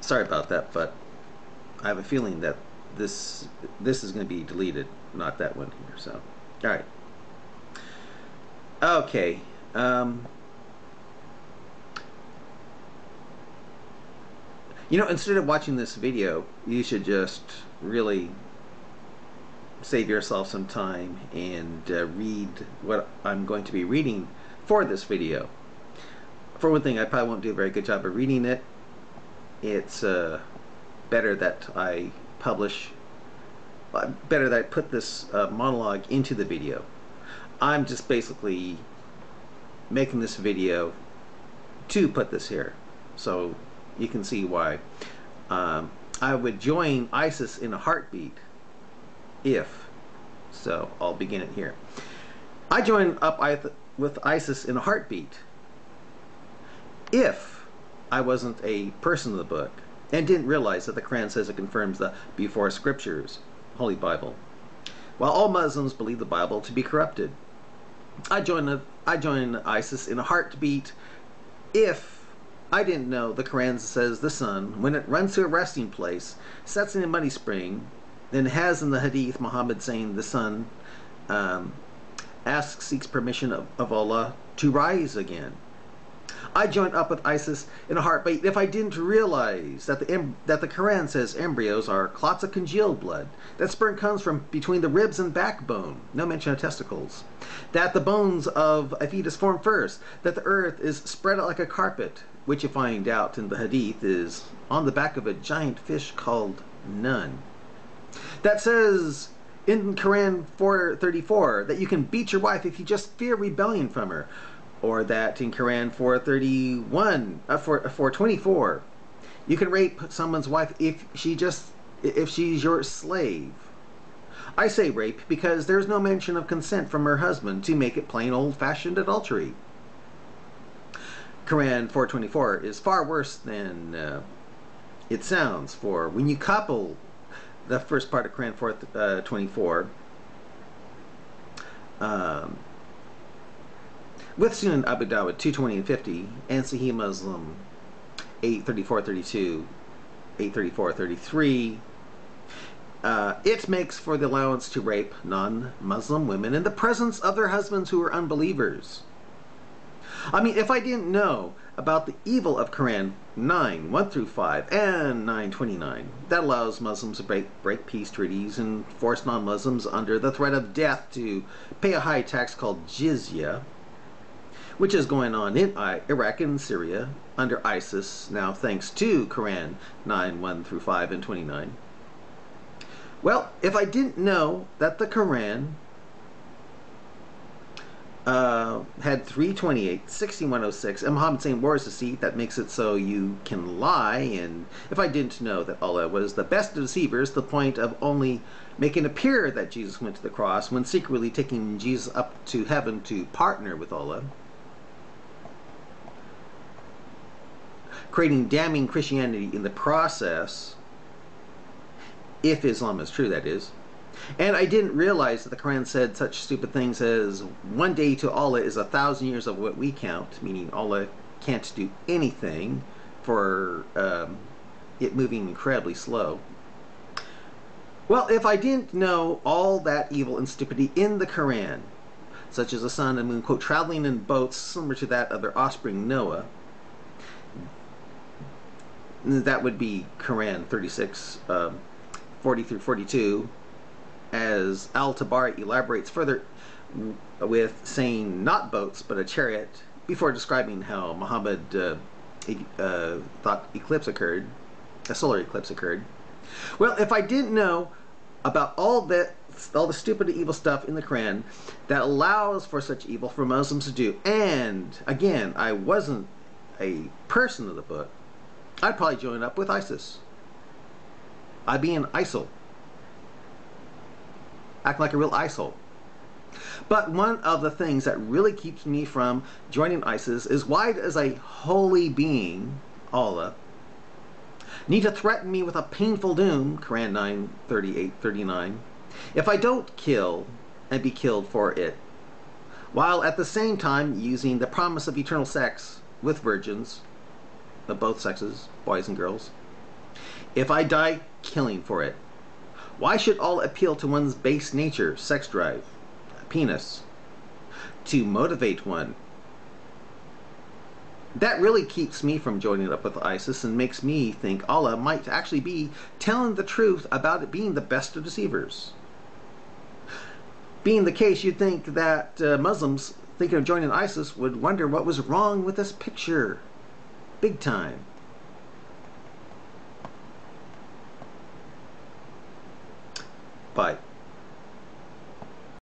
Sorry about that, but I have a feeling that this is going to be deleted, not that one here. So, all right. Okay. You know, instead of watching this video, you should just really save yourself some time and read what I'm going to be reading for this video. For one thing, I probably won't do a very good job of reading it. It's better that I put this monologue into the video. I'm just basically making this video to put this here, so you can see why. I would join ISIS in a heartbeat if, so I'll begin it here. I join up with ISIS in a heartbeat if I wasn't a person of the book and didn't realize that the Quran says it confirms the before scriptures, Holy Bible, while all Muslims believe the Bible to be corrupted. I join ISIS in a heartbeat if I didn't know the Quran says the sun, when it runs to a resting place, sets in a muddy spring, then has in the Hadith Muhammad saying the sun seeks permission of Allah to rise again. I joined up with ISIS in a heartbeat if I didn't realize that the Quran says embryos are clots of congealed blood, that sperm comes from between the ribs and backbone, no mention of testicles, that the bones of a fetus form first, that the earth is spread out like a carpet, which you find out in the Hadith is on the back of a giant fish called Nun. That says in Quran 434 that you can beat your wife if you just fear rebellion from her, or that in Quran 424 you can rape someone's wife if she's your slave. I say rape because there's no mention of consent from her husband to make it plain old-fashioned adultery. Quran 424 is far worse than it sounds, for when you couple the first part of Quran 424 with Sunan Abu Dawud 220 and 50 and Sahih Muslim 834-32, 834-33, it makes for the allowance to rape non-Muslim women in the presence of their husbands who are unbelievers. I mean, if I didn't know about the evil of Quran 9:1-5 and 9:29 that allows Muslims to break peace treaties and force non-Muslims under the threat of death to pay a high tax called jizyah, which is going on in Iraq and Syria under ISIS now thanks to Quran 9:1-5 and 29. Well, if I didn't know that the Quran had 328, 6106, and Muhammad saying war is deceit, that makes it so you can lie, and if I didn't know that Allah was the best of deceivers, the point of only making it appear that Jesus went to the cross when secretly taking Jesus up to heaven to partner with Allah, creating damning Christianity in the process, if Islam is true, that is. And I didn't realize that the Quran said such stupid things as one day to Allah is 1,000 years of what we count, meaning Allah can't do anything for it moving incredibly slow. Well, if I didn't know all that evil and stupidity in the Quran, such as the sun and moon, quote, traveling in boats similar to that of their offspring Noah, that would be Quran 36, 40-42, as Tabari elaborates further with saying not boats but a chariot before describing how Muhammad thought eclipse occurred, a solar eclipse occurred. Well, if I didn't know about all the stupid evil stuff in the Quran that allows for such evil for Muslims to do, and again, I wasn't a person of the book, I'd probably join up with ISIS. I'd be an ISIL. Act like a real ISIL. But one of the things that really keeps me from joining ISIS is why does a holy being, Allah, need to threaten me with a painful doom, Quran 9:38-39, if I don't kill and be killed for it, while at the same time using the promise of eternal sex with virgins of both sexes, boys and girls, If I die killing for it, why should all appeal to one's base nature, sex drive, penis, to motivate one? That really keeps me from joining up with ISIS and makes me think Allah might actually be telling the truth about it being the best of deceivers. Being the case, you'd think that Muslims thinking of joining ISIS would wonder what was wrong with this picture. Big time. Bye.